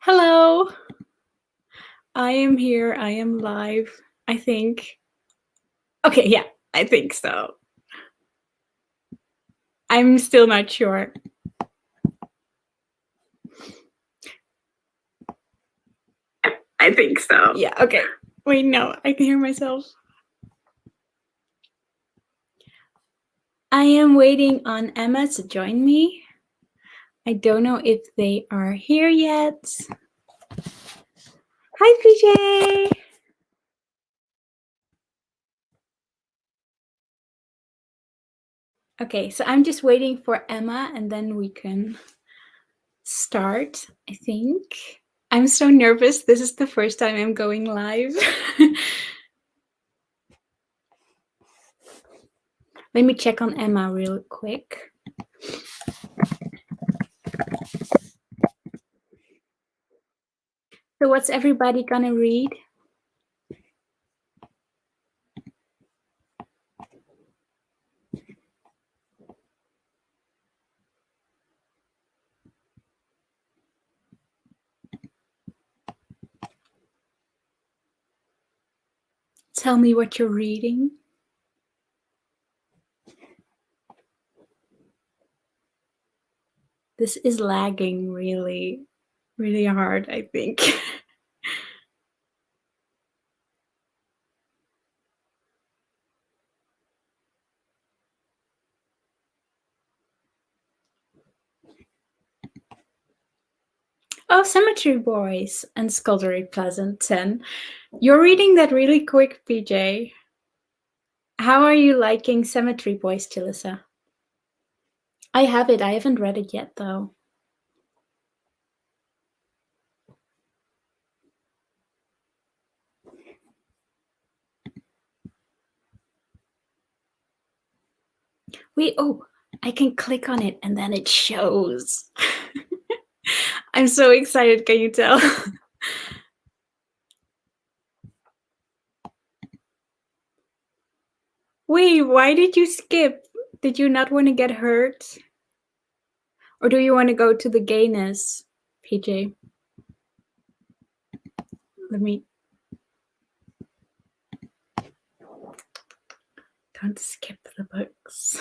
Hello. I am here. I am live. I think. Okay, yeah, I think so. I'm still not sure. I think so. Yeah, okay. Wait, no, I can hear myself. I am waiting on Emma to join me. I don't know if they are here yet. Hi, PJ. Okay, so I'm just waiting for Emma and then we can start, I think. I'm so nervous. This is the first time I'm going live. Let me check on Emma real quick. So what's everybody gonna read? Tell me what you're reading. This is lagging really, really hard, I think. Oh, Cemetery Boys and Skullduggery Pleasant 10. You're reading that really quick, PJ. How are you liking Cemetery Boys, Jalissa? I have it. I haven't read it yet, though. Wait, oh, I can click on it and then it shows. I'm so excited, can you tell? Wait, why did you skip? Did you not want to get hurt? Or do you want to go to the gayness, PJ? Let me... Don't skip the books.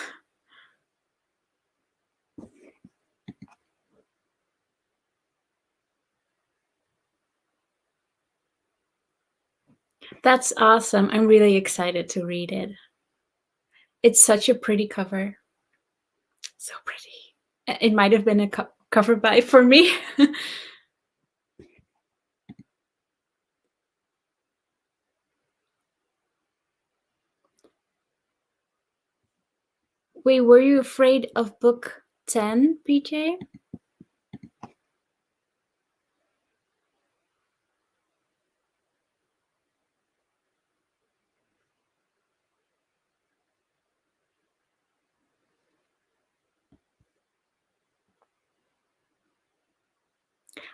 That's awesome. I'm really excited to read it. It's such a pretty cover. So pretty. It might have been a cover buy for me. Wait, were you afraid of book 10, PJ?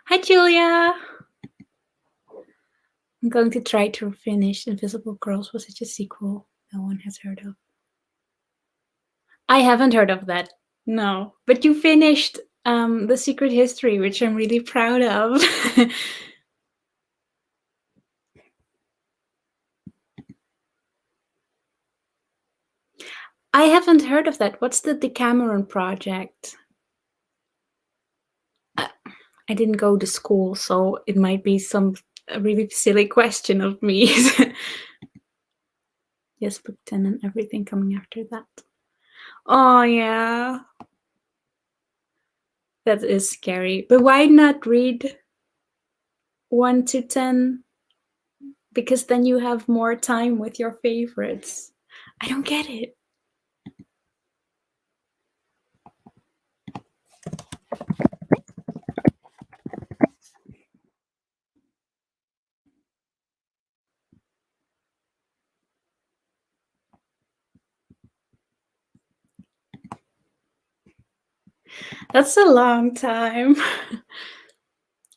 Hi, Julia. I'm going to try to finish Invisible Girls Was Such a Sequel no one has heard of. I haven't heard of that. No. But you finished The Secret History, which I'm really proud of. I haven't heard of that. What's the Decameron Project? I didn't go to school, so it might be a really silly question of me. Yes, book 10 and everything coming after that. Oh, yeah. That is scary. But why not read 1 to 10? Because then you have more time with your favorites. I don't get it. That's a long time.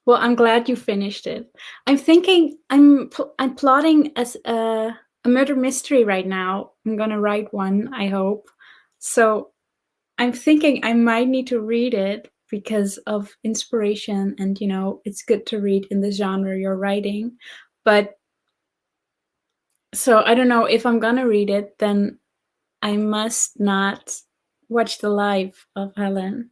Well, I'm glad you finished it. I'm thinking I'm plotting as a murder mystery right now. I'm gonna write one, I hope. So I'm thinking I might need to read it because of inspiration, and it's good to read in the genre you're writing. But so I don't know if I'm gonna read it, then I must not watch the live of Helen.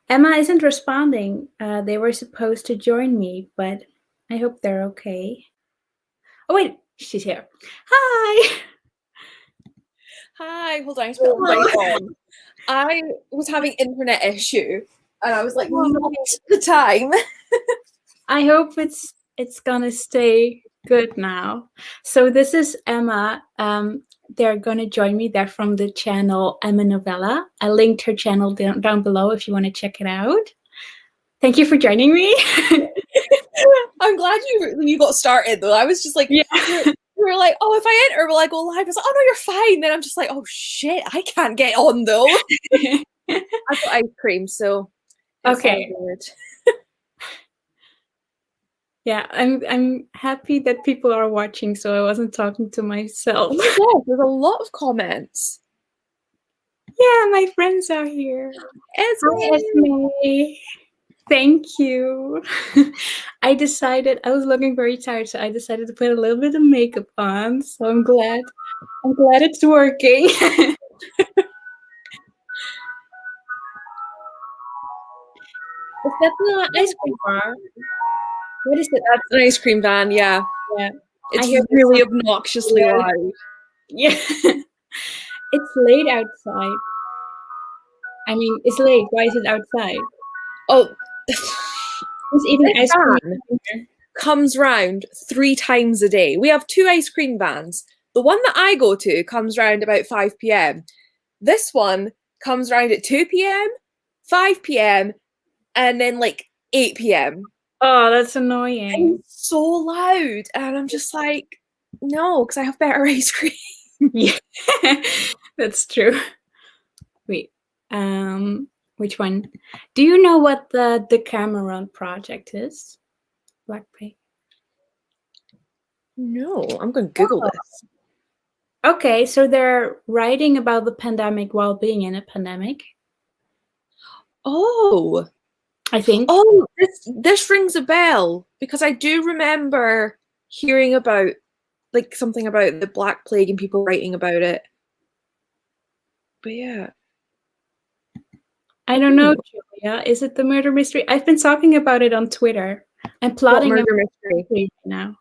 Emma isn't responding. They were supposed to join me, but I hope they're okay. Oh wait, she's here. Hi. Hi, hold on, I just put my on. I was having internet issue, and I was like, not the time. I hope it's gonna stay good now. So this is Emma. They're gonna join me. They're from the channel Emmanovella. I linked her channel down below if you want to check it out. Thank you for joining me. I'm glad you got started though. I was just like, yeah. We were like, oh, if I enter, will I go live? I was like, oh no, you're fine. Then I'm just like, oh shit, I can't get on though. I've got ice cream, so okay. Yeah, I'm happy that people are watching, so I wasn't talking to myself. Oh my god, there's a lot of comments. Yeah, my friends are here. Esme. Thank you. I was looking very tired, so I decided to put a little bit of makeup on. So I'm glad it's working. Is that the ice cream bar? What is it? That's an ice cream van, yeah. Yeah. It's really obnoxiously loud. Yeah. It's late outside. I mean, it's late. Why is it outside? Oh, it's eating ice cream. Comes round 3 times a day. We have 2 ice cream vans. The one that I go to comes round about 5 p.m. This one comes round at 2 p.m., 5 p.m., and then like 8 p.m. Oh, that's annoying. And it's so loud. And I'm just like, no, because I have better ice cream. Yeah, that's true. Wait, which one? Do you know what the Decameron project is? Blackpink. No, I'm going to Google this. Okay, so they're writing about the pandemic while being in a pandemic. Oh, I think. Oh, this rings a bell because I do remember hearing about like something about the Black Plague and people writing about it. But yeah. I don't know, Julia. Is it the murder mystery? I've been talking about it on Twitter. I'm plotting a murder mystery now.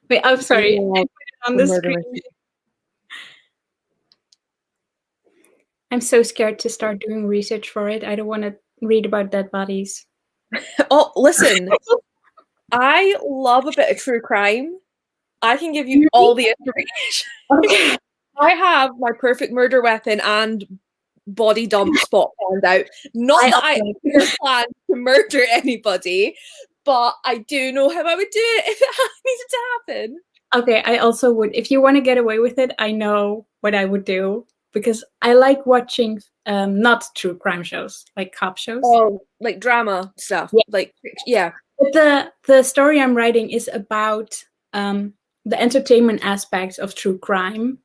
Wait, I'm sorry. I put it on the screen. I'm so scared to start doing research for it. I don't want to read about dead bodies. Oh, listen. I love a bit of true crime. I can give you all the information. Okay. I have my perfect murder weapon and body dump spot found out. Not that I ever plan to murder anybody, but I do know how I would do it if it needed to happen. Okay, I also would. If you want to get away with it, I know what I would do, because I like watching not true crime shows, like cop shows. Oh, like drama stuff. Yeah. Like, yeah. But the story I'm writing is about the entertainment aspects of true crime.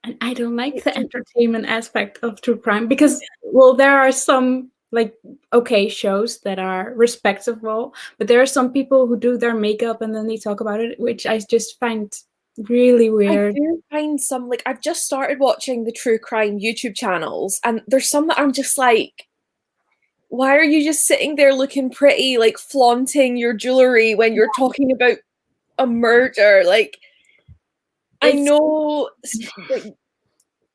And I don't like the entertainment aspect of true crime because, well, there are some like okay shows that are respectable, but there are some people who do their makeup and then they talk about it, which I just find really weird. I do find some, like, I've just started watching the true crime YouTube channels, and there's some that I'm just like, why are you just sitting there looking pretty, like flaunting your jewelry when you're talking about a murder? Like, I know like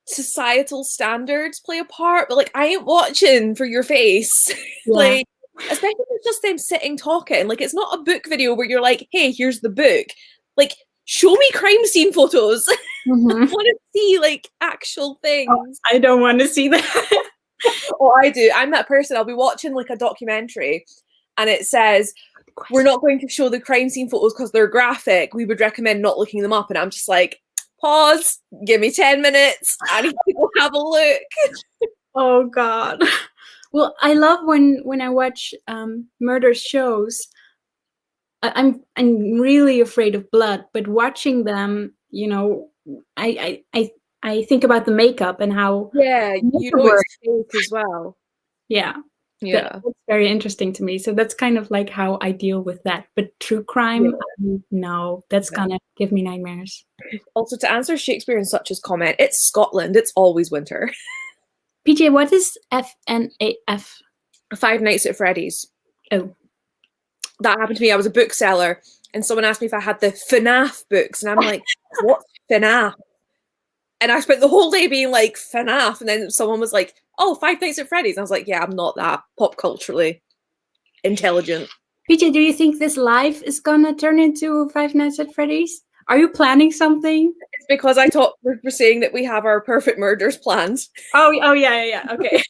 societal standards play a part, but like I ain't watching for your face. Yeah. Like, especially if it's just them sitting talking. Like, it's not a book video where you're like, hey, here's the book. Like, show me crime scene photos. Mm-hmm. I want to see like actual things. Oh, I don't want to see that. Oh, I do. I'm that person. I'll be watching like a documentary and it says, we're not going to show the crime scene photos because they're graphic. We would recommend not looking them up. And I'm just like, pause, give me 10 minutes. I need to go have a look. Oh God. Well, I love when I watch murder shows. I'm really afraid of blood, but watching them, you know, I I think about the makeup and how Yeah, you know work. it's fake as well. Yeah. Yeah. That's very interesting to me. So that's kind of like how I deal with that. But true crime, no, that's gonna give me nightmares. Also, to answer Shakespeare and Such's comment, it's Scotland. It's always winter. PJ, what is FNAF? Five Nights at Freddy's. Oh. That happened to me. I was a bookseller and someone asked me if I had the FNAF books. And I'm like, what's FNAF? And I spent the whole day being like, FNAF. And then someone was like, oh, Five Nights at Freddy's. And I was like, yeah, I'm not that pop culturally intelligent. PJ, do you think this live is gonna turn into Five Nights at Freddy's? Are you planning something? It's because I thought we're saying that we have our perfect murders planned. Oh, yeah. Okay.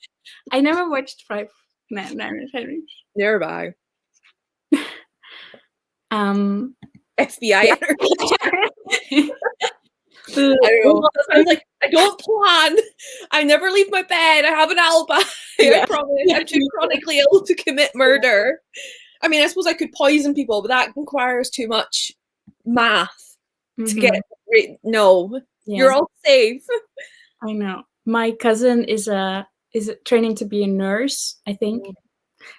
I never watched Five Nights at Freddy's. Nearby. FBI energy. I don't know. I was like, I don't plan. I never leave my bed. I have an alibi. I promise. I'm too chronically ill to commit murder. I mean, I suppose I could poison people, but that requires too much math to get. No, you're all safe. I know. My cousin is training to be a nurse, I think.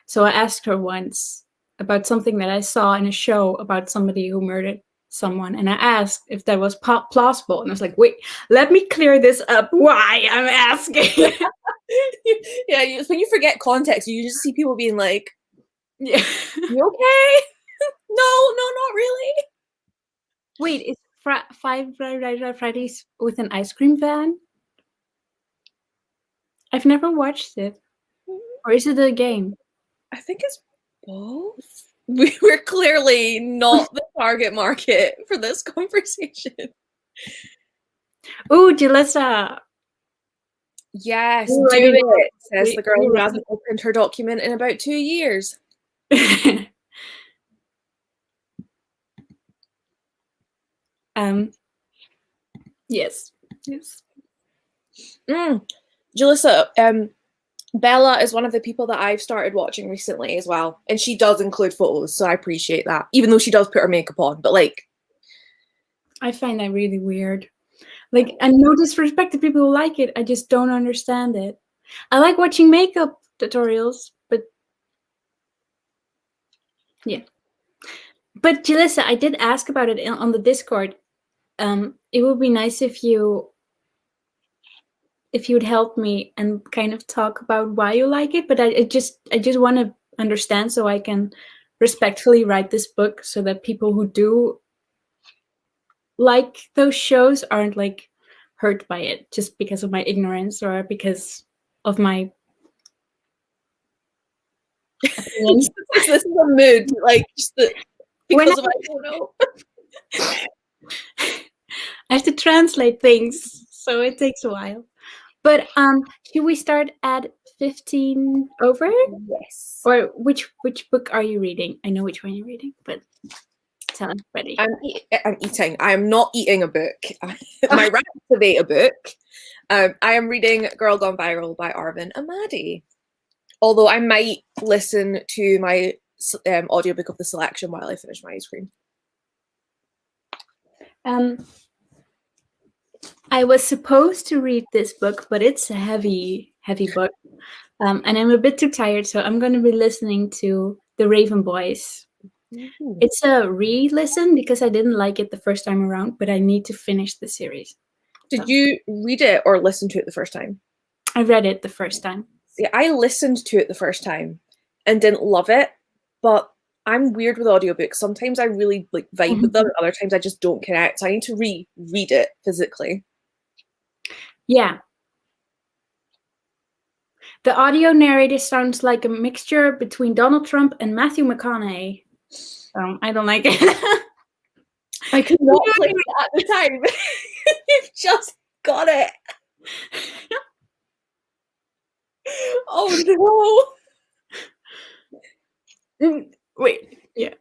So I asked her once about something that I saw in a show about somebody who murdered someone, and I asked if that was plausible, and I was like, wait, let me clear this up why I'm asking. Yeah, when you forget context, you just see people being like, yeah, you okay? No, not really. Wait, is Five Fridays with an ice cream van? I've never watched it. Or is it a game? I think it's both. We're clearly not the target market for this conversation. Ooh, Jalissa. Yes, do it, says the girl who hasn't opened her document in about 2 years. Yes. Jalissa, Bella is one of the people that I've started watching recently as well. And she does include photos, so I appreciate that. Even though she does put her makeup on. But like, I find that really weird. Like, and no disrespect to people who like it. I just don't understand it. I like watching makeup tutorials, but yeah. But Jalissa, I did ask about it on the Discord. It would be nice if you'd help me and kind of talk about why you like it. But I just want to understand so I can respectfully write this book so that people who do like those shows aren't like hurt by it just because of my ignorance or because of my this is a mood, like just because of I don't know. I have to translate things, so it takes a while. But should we start at 15 over? Yes. Or which book are you reading? I know which one you're reading, but tell everybody. I'm eating. I am not eating a book. My right to eat a book. I am reading Girl Gone Viral by Arvin Amadi. Although I might listen to my audiobook of the selection while I finish my ice cream. I was supposed to read this book, but it's a heavy book. And I'm a bit too tired, so I'm going to be listening to The Raven Boys. It's a re-listen because I didn't like it the first time around, but I need to finish the series. Did you read it or listen to it the first time? I read it the first time. See, I listened to it the first time and didn't love it, but I'm weird with audiobooks. Sometimes I really like vibe with them, other times I just don't connect. So I need to reread it physically. Yeah. The audio narrator sounds like a mixture between Donald Trump and Matthew McConaughey. I don't like it. I could not play it at the time. You've just got it. Oh no. Wait, yeah.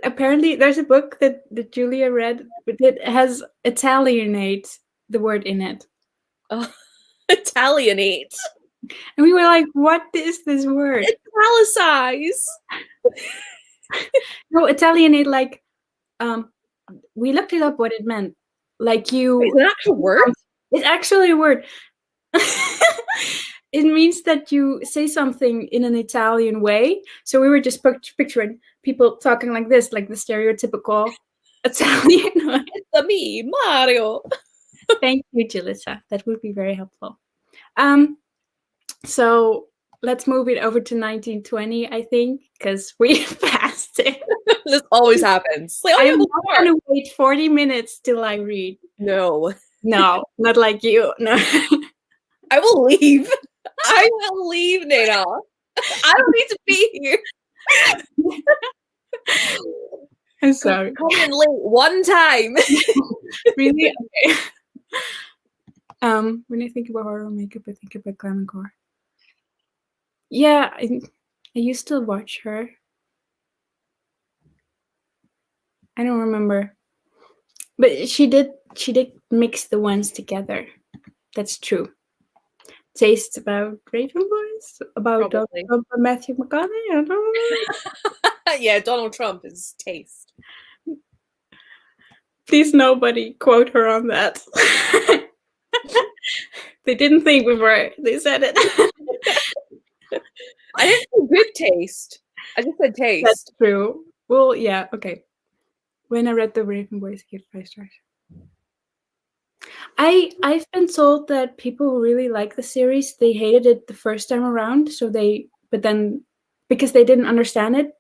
Apparently there's a book that Julia read, but it has Italianate the word in it. Italianate. And we were like, what is this word? Italicize. No, Italianate, like, we looked it up what it meant. Like you. Is it an actual word? It's actually a word. It means that you say something in an Italian way. So we were just picturing people talking like this, like the stereotypical Italian way. It's me, Mario. Thank you, Jalissa. That would be very helpful. So let's move it over to 1920, I think, because we passed it. This always happens. Like, I'm not going to wait 40 minutes till I read. No. No, not like you. No. I will leave. I will leave, Nena. I don't need to be here. I'm sorry. Come in late one time. Really? Okay. When I think about horror makeup, I think about glam and gore. Yeah, I used to watch her. I don't remember, but she did mix the ones together. That's true. Taste about Raven Boys, about Donald Trump and Matthew McConaughey. I don't know. Yeah, Donald Trump is taste. Please, nobody quote her on that. They didn't think before they said it. I didn't say good taste. I just said taste. That's true. Well, yeah, okay. When I read the Raven Boys, I gave 5 stars. I've been told that people who really like the series, they hated it the first time around, but then because they didn't understand it,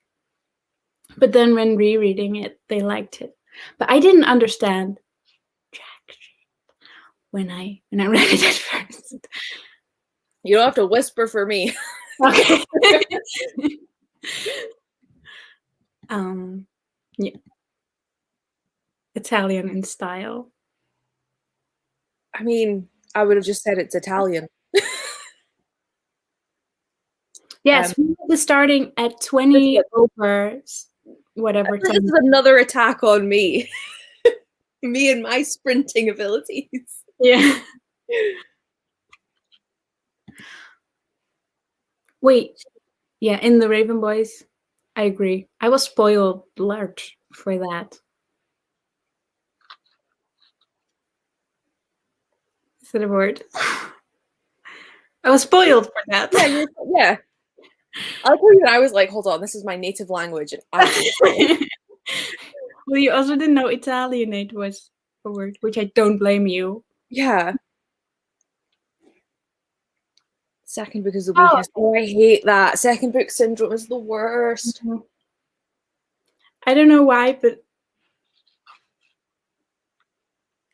but then when rereading it, they liked it. But I didn't understand jack shit when I read it at first. You don't have to whisper for me. Okay. Yeah. Italian in style. I mean, I would have just said it's Italian. Yes, we will be starting at 20 over whatever time. This is another attack on me. Me and my sprinting abilities. Yeah. Wait. Yeah, in the Raven Boys, I agree. I was spoiled large for that. Is that a word? I was spoiled for that. Yeah. I was like, hold on, this is my native language. And Well, you also didn't know Italianate was a word, which I don't blame you. Yeah. Second book is the weakest. Oh, I hate that. Second book syndrome is the worst. Mm-hmm. I don't know why, but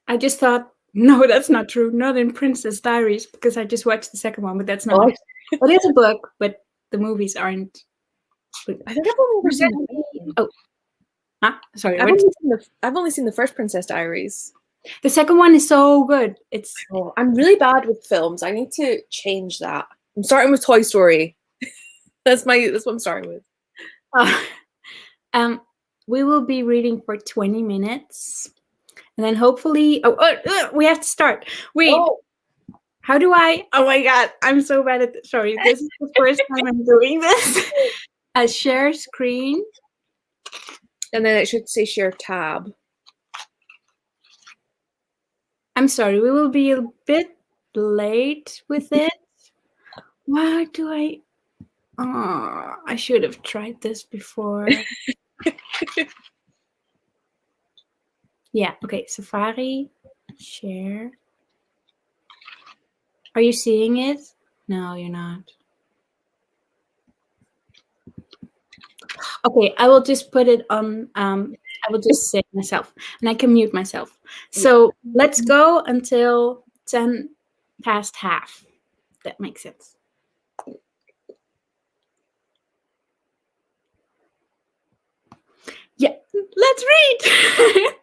I just thought, no, that's not true. Not in Princess Diaries, because I just watched the second one, but that's not. It is a book, but the movies aren't. I think I've only ever seen. Oh, huh? Sorry. I've only seen the first Princess Diaries. The second one is so good. I'm really bad with films. I need to change that. I'm starting with Toy Story. That's what I'm starting with. We will be reading for 20 minutes. And then hopefully we have to start. Wait. Oh. How do I? Oh my god, I'm so bad at this. Sorry, this is the first time I'm doing this. Share screen. And then it should say share tab. I'm sorry, we will be a bit late with it. Why do I? Oh, I should have tried this before. Yeah, okay, Safari, share. Are you seeing it? No, you're not. Okay, I will just put it on, I will just say myself, and I can mute myself. So let's go until 10 past half. That makes sense. Yeah, let's read.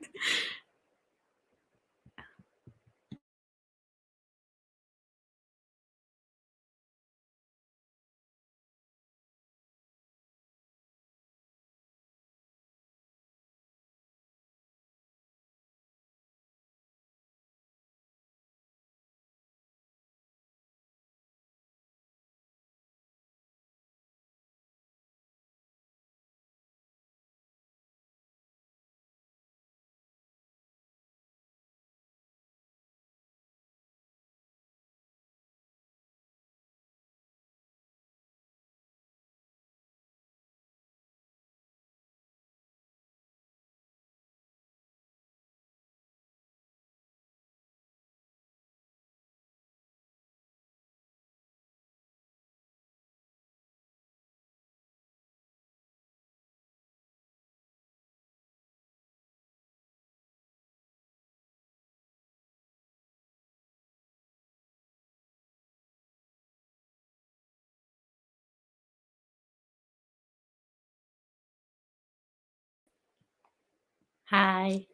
Hi.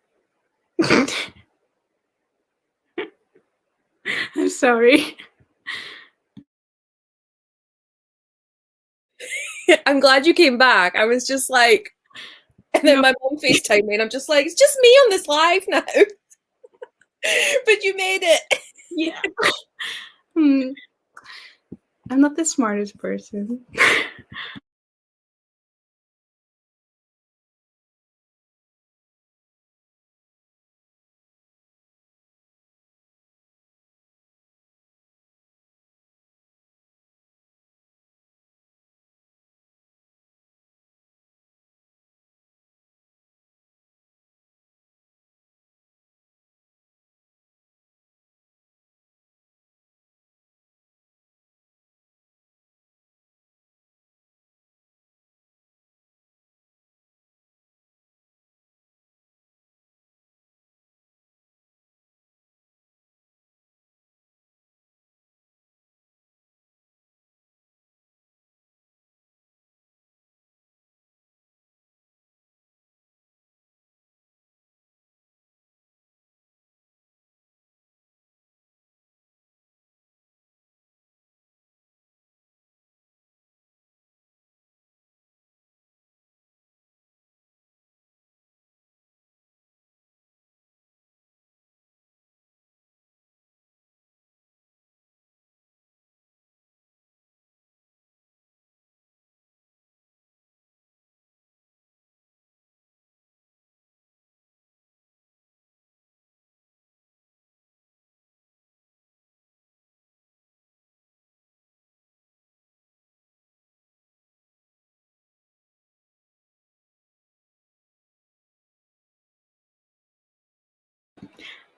I'm sorry. I'm glad you came back. I was just like, and then No. my mom FaceTimed me, and I'm just like, it's just me on this live now. But you made it. Yeah. Hmm. I'm not the smartest person.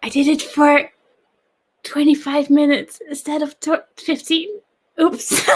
I did it for 25 minutes instead of 15. Oops.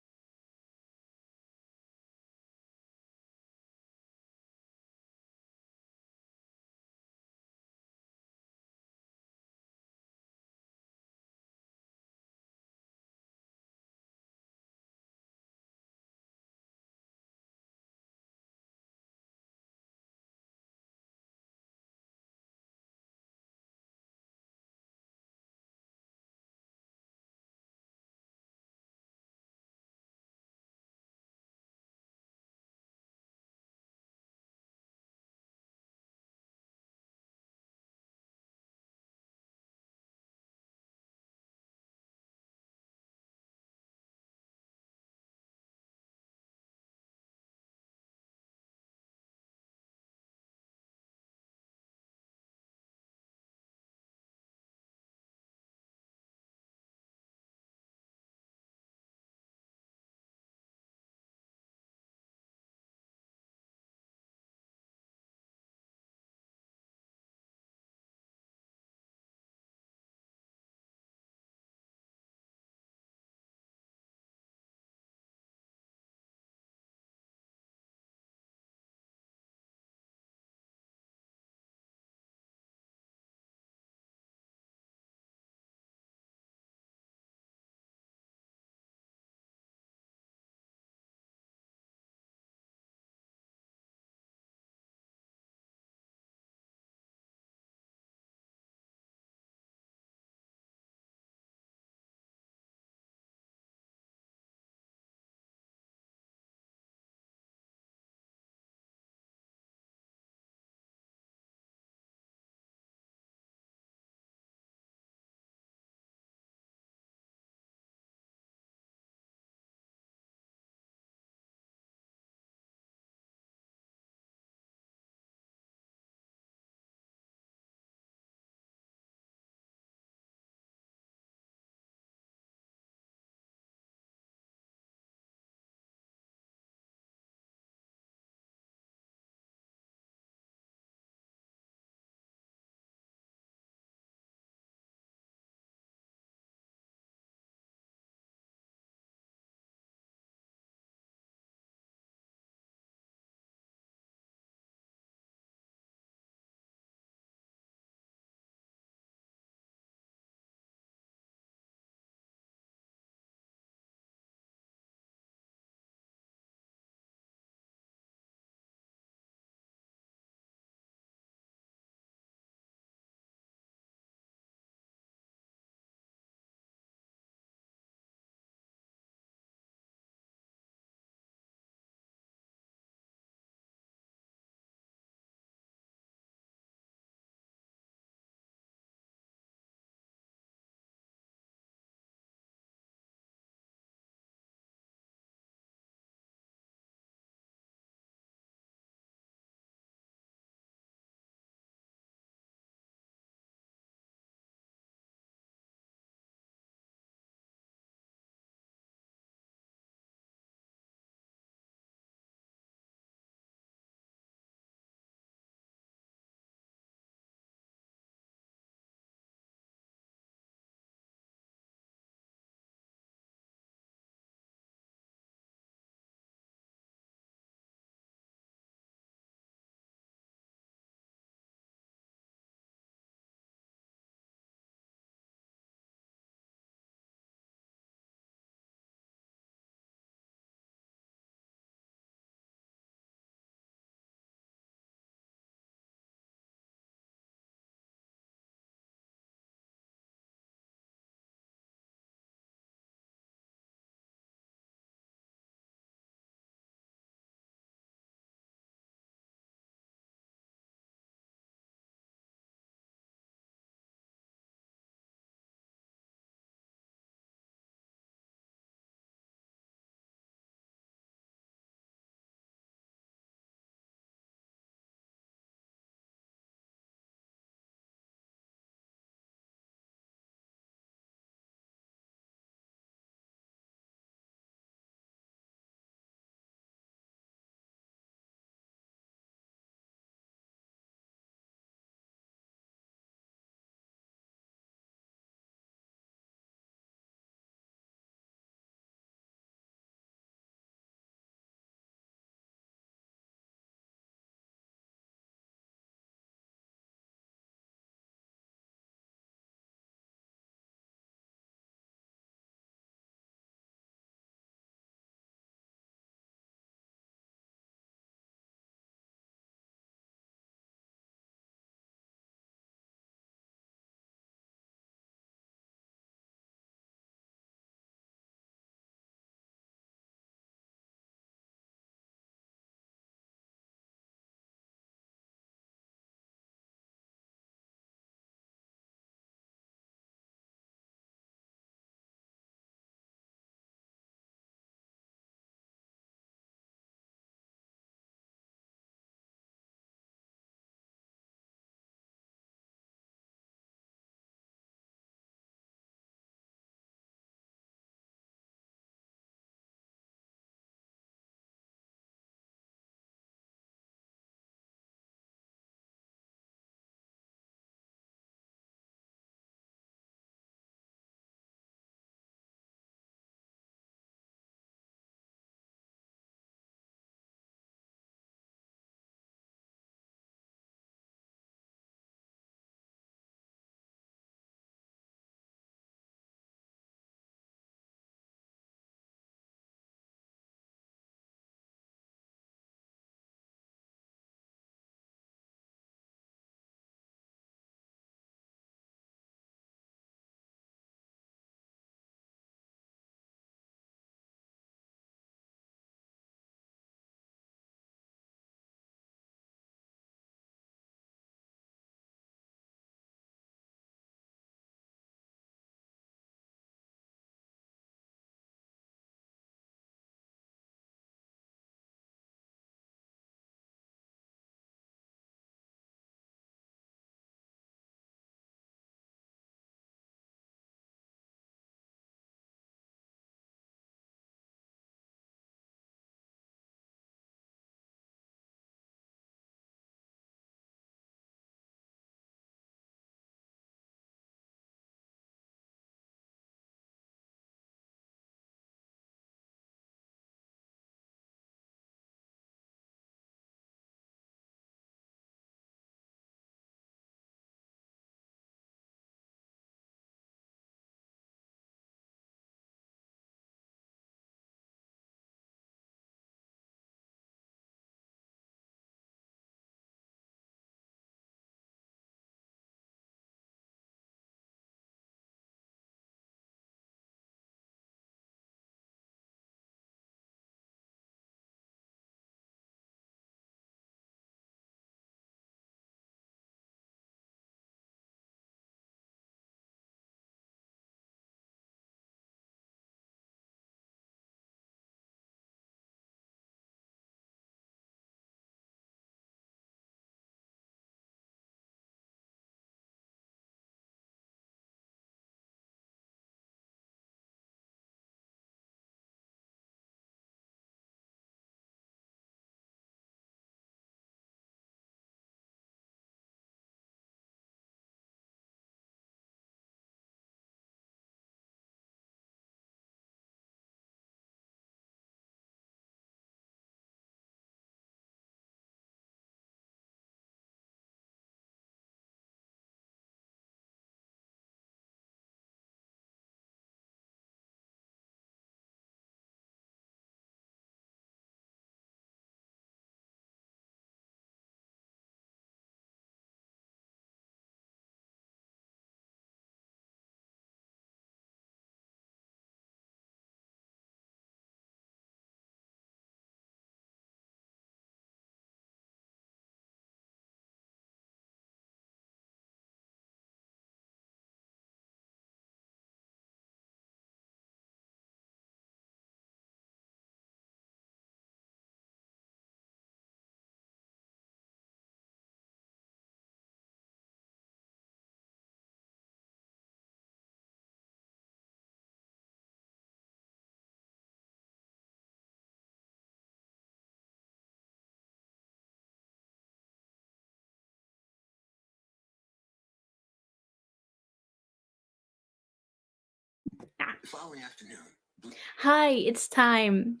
Hi, it's time.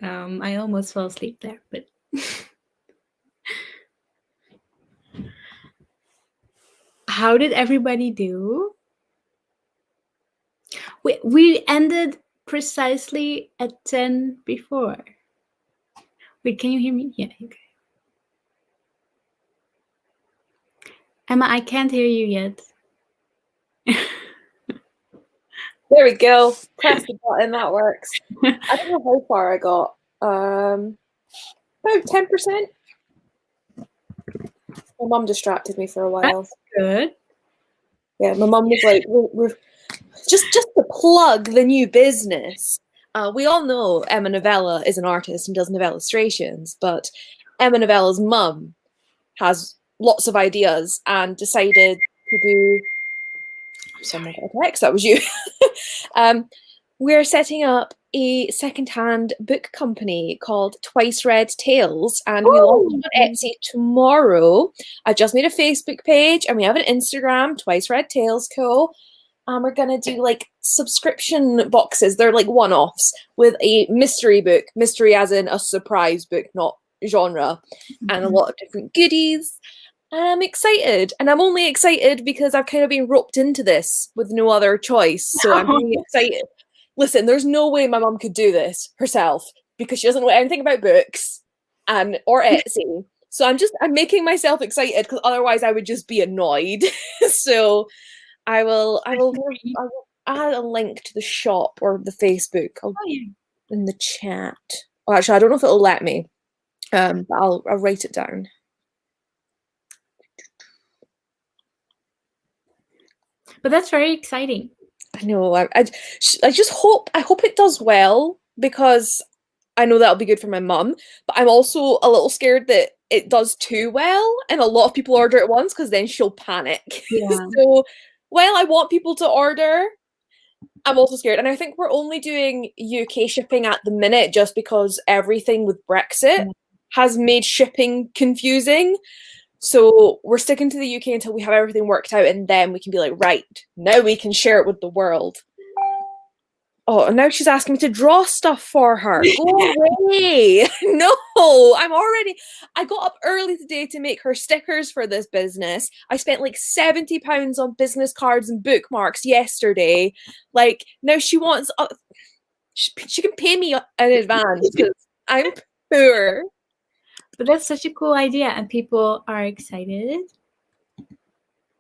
I almost fell asleep there, but how did everybody do? We ended precisely at 10 before. Wait, can you hear me? Yeah, okay. Emma, I can't hear you yet. There we go. Press the button, that works. I don't know how far I got. About 10%. My mum distracted me for a while. That's good. Yeah, my mum was like, we're just to plug the new business. We all know Emmanovella is an artist and does novellistrations, but Emmanevella's mum has lots of ideas and decided to do. Someone got a text. That was you. We're setting up a secondhand book company called Twice Read Tales, and we launch on Etsy tomorrow. I just made a Facebook page, and we have an Instagram, Twice Read Tales Co. We're gonna do like subscription boxes. They're like one-offs with a mystery book, mystery as in a surprise book, not genre, and a lot of different goodies. I'm excited, and I'm only excited because I've kind of been roped into this with no other choice. So I'm really excited. Listen, there's no way my mum could do this herself because she doesn't know anything about books and or Etsy. So I'm making myself excited because otherwise I would just be annoyed. So I will add a link to the shop or the Facebook in the chat. Oh, actually, I don't know if it'll let me, but I'll write it down. But that's very exciting. I know. I just hope it does well because I know that'll be good for my mum. But I'm also a little scared that it does too well and a lot of people order it once because then she'll panic. Yeah. So while I want people to order, I'm also scared. And I think we're only doing UK shipping at the minute just because everything with Brexit has made shipping confusing. So we're sticking to the UK until we have everything worked out, and then we can be like, right, now we can share it with the world. Oh, and now she's asking me to draw stuff for her. Go away. No, I got up early today to make her stickers for this business. I spent like £70 on business cards and bookmarks yesterday. Like, now she wants, she can pay me in advance because I'm poor. But that's such a cool idea, and people are excited.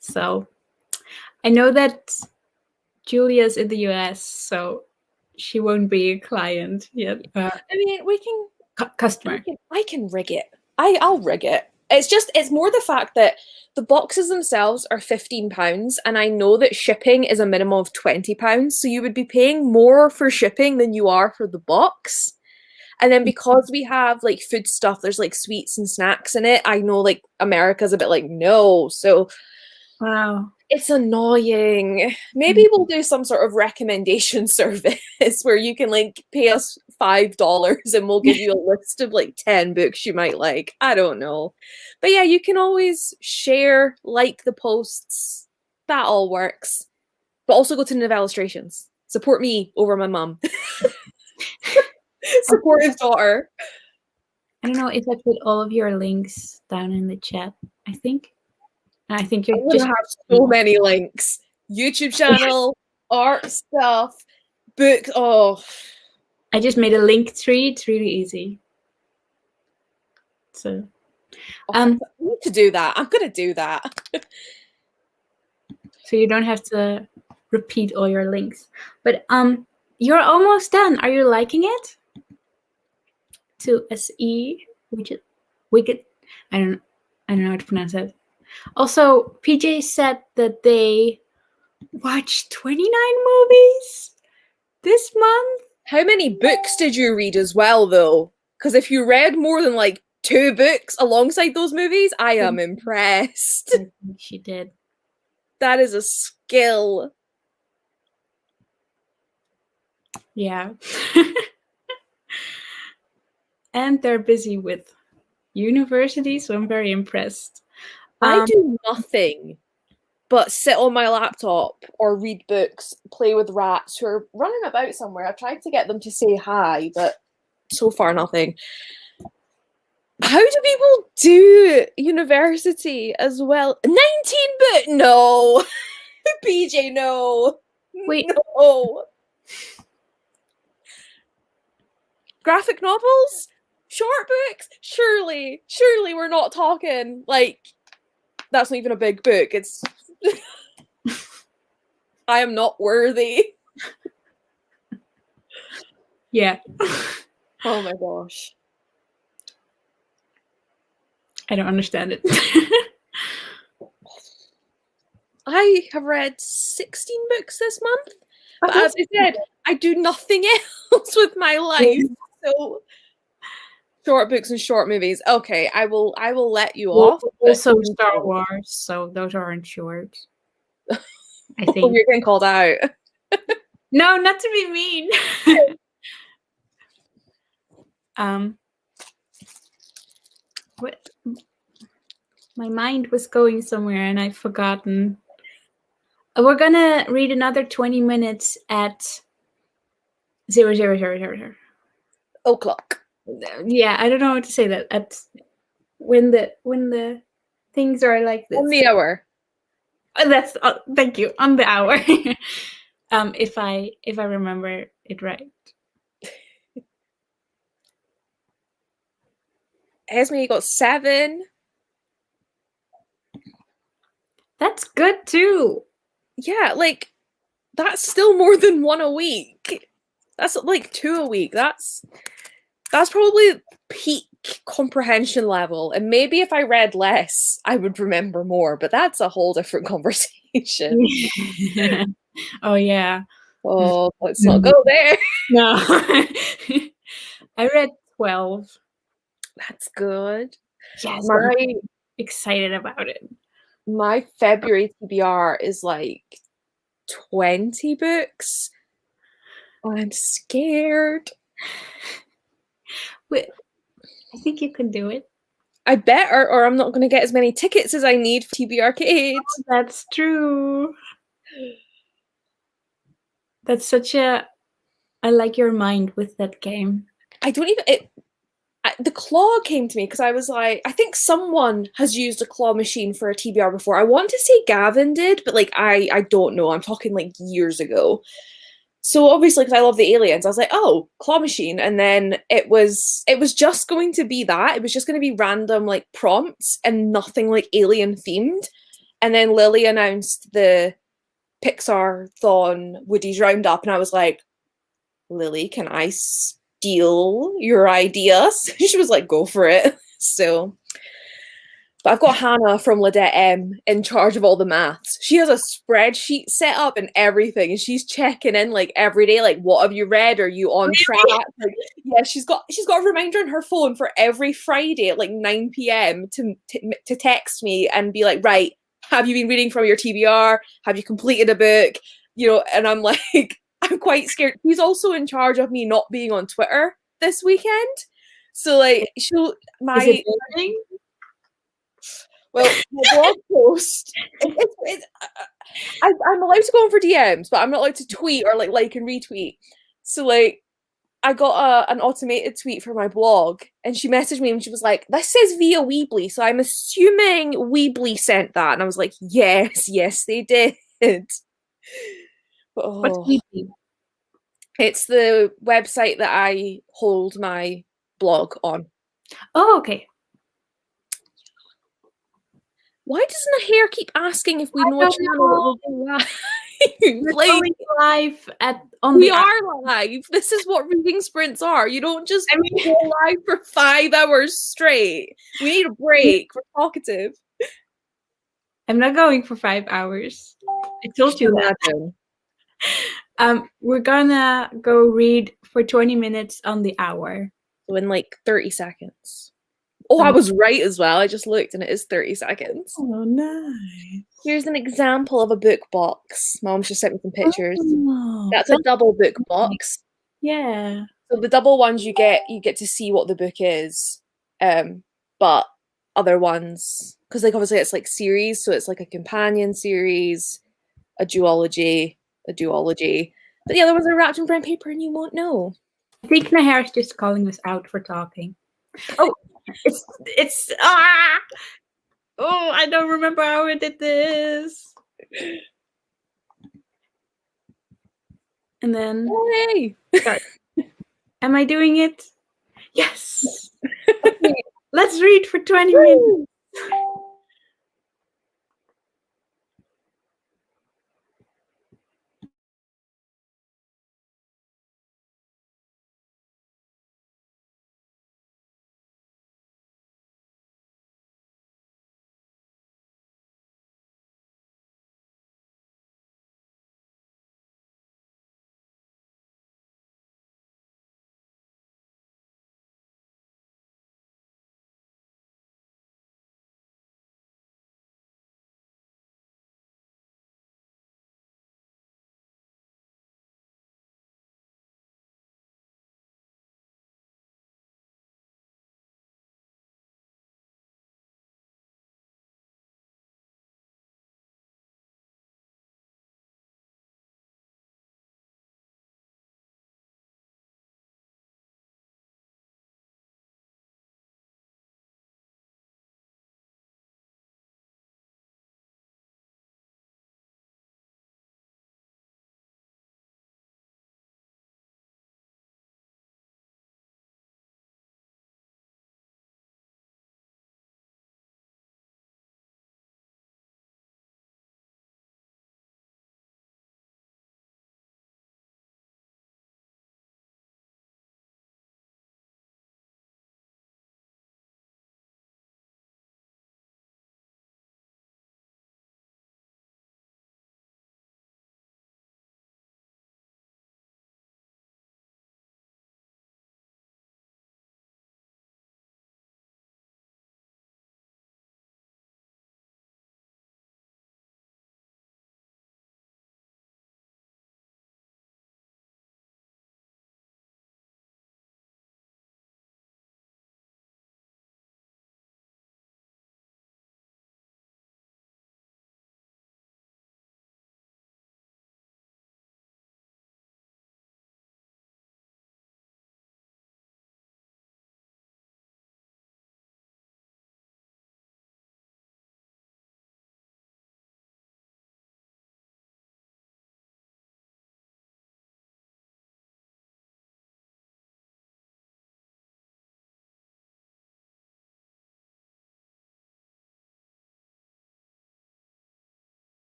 So I know that Julia's in the US, so she won't be a client yet. I mean, we can customer. I can rig it. I'll rig it. It's more the fact that the boxes themselves are £15, and I know that shipping is a minimum of £20, so you would be paying more for shipping than you are for the box. And then because we have like food stuff, there's like sweets and snacks in it. I know like America's a bit like, no. So wow. It's annoying. Maybe we'll do some sort of recommendation service where you can like pay us $5 and we'll give you a list of like 10 books you might like. I don't know. But yeah, you can always share, like the posts. That all works. But also go to Novellistrations. Support me over my mum. Supportive daughter. I don't know if I put all of your links down in the chat. I think you're just have so many links. YouTube channel, art stuff, books. Oh, I just made a link tree. It's really easy. So I need to do that. I'm gonna do that. So you don't have to repeat all your links. But you're almost done. Are you liking it? To SE, Wicked. I don't know how to pronounce it. Also, PJ said that they watched 29 movies this month. How many books did you read as well, though? Because if you read more than like 2 books alongside those movies, I am impressed. I think she did. That is a skill. Yeah. And they're busy with university, so I'm very impressed. I do nothing. but sit on my laptop or read books, play with rats who are running about somewhere. I've tried to get them to say hi, but so far nothing. How do people do university as well? 19 book? No. PJ, no. Wait. No. Graphic novels? Short books? Surely we're not talking like that's not even a big book. It's I am not worthy. Yeah. Oh my gosh. I don't understand it. I have read 16 books this month. But Oh, as I said, I do nothing else with my life. So short books and short movies. Okay, I will let you off. Also Star Wars, so those aren't short. I think. Oh, you're getting called out. No, not to be mean. What? My mind was going somewhere and I've forgotten. We're gonna read another 20 minutes at 0000. O'clock. Yeah, I don't know how to say that. At when the things are like this. On the hour. That's thank you. On the hour. If I remember it right. Esme, you got 7. That's good too. Yeah, like that's still more than 1 a week. That's like 2 a week. That's probably peak comprehension level. And maybe if I read less, I would remember more, but that's a whole different conversation. Oh yeah. Oh, let's not go there. No. I read 12. That's good. Yes, I'm excited about it. My February TBR is like 20 books. I'm scared. Wait, I think you can do it. I bet, or I'm not going to get as many tickets as I need for TB Arcade. Oh, that's true. That's such a... I like your mind with that game. I don't even... the claw came to me because I was like, I think someone has used a claw machine for a TBR before. I want to say Gavin did, but like I don't know. I'm talking like years ago. So obviously, because I love the aliens, I was like, oh, claw machine. And then it was just going to be that. It was just going to be random like prompts and nothing like alien themed. And then Lily announced the Pixar-thon Woody's Roundup, and I was like, Lily, can I steal your ideas? She was like, go for it. So, but I've got Hannah from Ladette M in charge of all the maths. She has a spreadsheet set up and everything, and she's checking in like every day, like, what have you read? Are you on track? Like, yeah, she's got a reminder on her phone for every Friday at like 9 p.m. to text me and be like, right, have you been reading from your TBR? Have you completed a book? You know, and I'm like, I'm quite scared. She's also in charge of me not being on Twitter this weekend. So like she'll my Is it burning? well, my blog post. I'm allowed to go on for DMs, but I'm not allowed to tweet or like and retweet. So like I got an automated tweet for my blog, and she messaged me and she was like, "This says via Weebly, so I'm assuming Weebly sent that." And I was like, "Yes, they did." But, What's Weebly? It's the website that I hold my blog on. Oh, okay. Why doesn't the hair keep asking if we know a channel that will go live? We're going live we are live. This is what reading sprints are. You don't just go live for 5 hours straight. We need a break. We're talkative. I'm not going for 5 hours. I told you that. We're gonna go read for 20 minutes on the hour. So in like 30 seconds. Oh, I was right as well. I just looked and it is 30 seconds. Oh, nice. Here's an example of a book box. Mom's just sent me some pictures. Oh, that's a double book box. Yeah. So the double ones you get to see what the book is. But other ones, because like obviously it's like series, so it's like a companion series, a duology, a duology. But the other ones are wrapped in brown paper and you won't know. I think my hair is just calling us out for talking. Oh, it's ah! Oh, I don't remember how I did this. And then Yay! start. Am I doing it? Yes. Okay, let's read for 20 minutes.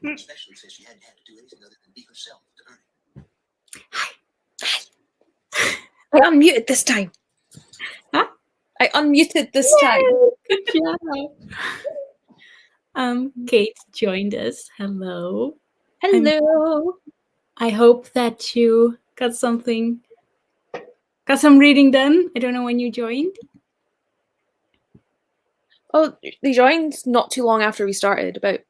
Especially since she hadn't had to do anything other than be herself to earn it. I unmuted this time. Huh? I unmuted this time. Good job. Kate joined us. Hello. Hello. I hope that you got some reading done. I don't know when you joined. Oh, they joined not too long after we started, about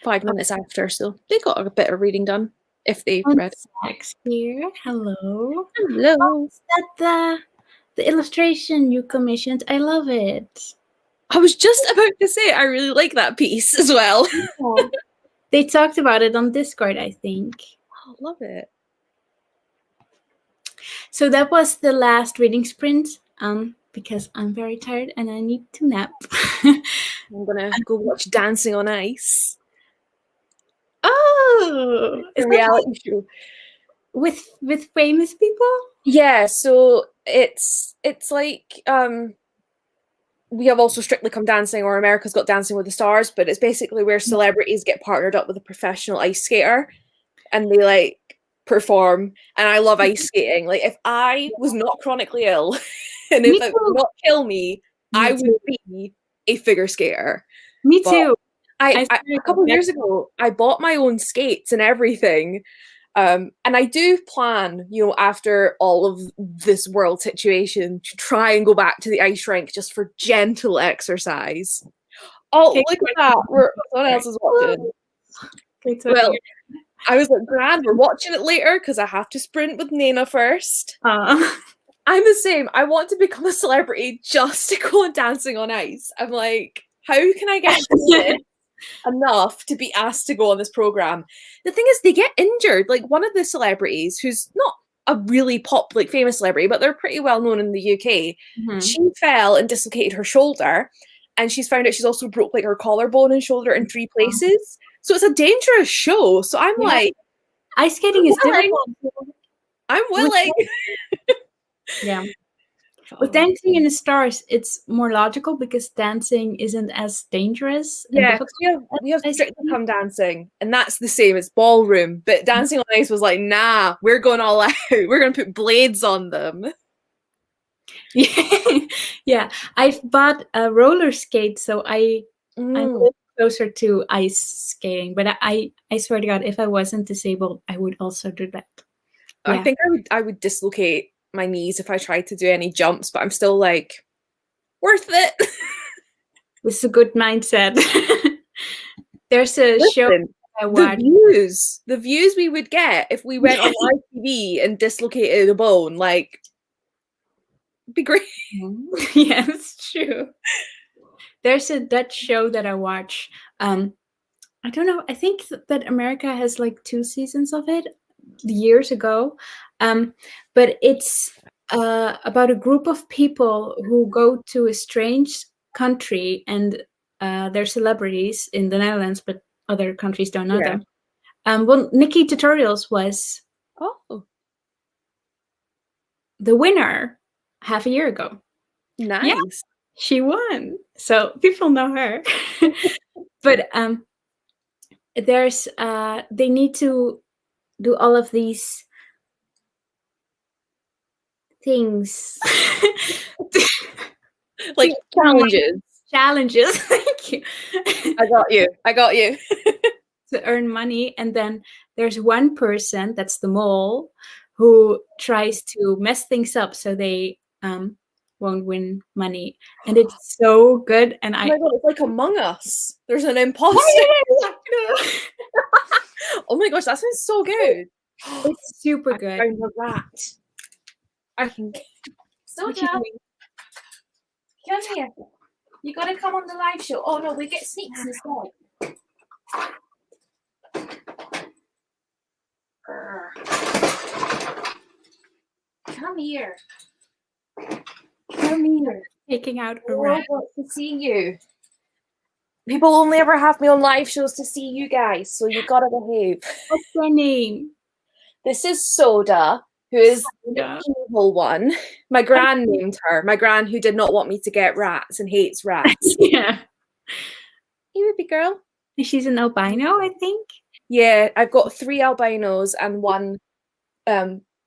5 minutes after, so they got a bit of reading done if they read. Sax here. Hello. Hello. Is that the illustration you commissioned? I love it. I was just about to say I really like that piece as well. Yeah. They talked about it on Discord, I think. Oh, love it. So that was the last reading sprint. Because I'm very tired and I need to nap. I'm gonna go watch Dancing on Ice. Oh, It's a reality show with famous people. Yeah, so it's like we have also Strictly Come Dancing, or America's Got Dancing with the Stars, but it's basically where celebrities get partnered up with a professional ice skater and they like perform. And I love ice skating. Like if I was not chronically ill and if it would not kill me, I would be a figure skater. Me too. A couple of years ago, I bought my own skates and everything. And I do plan, after all of this world situation, to try and go back to the ice rink just for gentle exercise. Oh, look at that. Someone else is watching. Well, I was like, grand, we're watching it later because I have to sprint with Nene first. I'm the same. I want to become a celebrity just to go on Dancing on Ice. I'm like, how can I get enough to be asked to go on this program? The thing is, they get injured. Like one of the celebrities, who's not a really famous celebrity, but they're pretty well known in the UK, she fell and dislocated her shoulder, and she's found out she's also broke like her collarbone and shoulder in 3 places. So it's a dangerous show. So I'm like, ice skating is difficult. I'm willing. Yeah. With Dancing in the Stars, it's more logical because dancing isn't as dangerous. Yeah, we have Strictly Come Dancing, and that's the same. It's ballroom, but Dancing on Ice was like, nah, we're going all out. We're going to put blades on them. Yeah, I've bought a roller skate, so I'm a little closer to ice skating. But I swear to God, if I wasn't disabled, I would also do that. Yeah. I think I would dislocate my knees if I tried to do any jumps, but I'm still like, worth it. This is a good mindset. There's a show I watched. The views we would get if we went on live TV and dislocated a bone, like, be great. Yeah, it's true. There's a Dutch show that I watch. I don't know. I think that America has like 2 seasons of it years ago. But it's about a group of people who go to a strange country, and they're celebrities in the Netherlands, but other countries don't know them. Well, Nikki Tutorials was the winner half a year ago. Nice. Yeah, she won. So people know her. But there's they need to do all of these things. Like challenges. Thank you. I got you. To earn money. And then there's one person, that's the mole, who tries to mess things up so they won't win money. And it's so good. And my God, it's like Among Us. There's an imposter. Oh my gosh, that sounds so good. It's super good. I found a rat. I can. Soja, come here. You gotta come on the live show. Oh no, we get sneaks instead. Come here. Come here. Taking out a rat. I want to see you. People only ever have me on live shows to see you guys, so you gotta behave. What's their name? This is Soda, who is the evil one. My gran named her. My gran, who did not want me to get rats and hates rats. Yeah. You would be girl. She's an albino, I think. Yeah, I've got 3 albinos and 1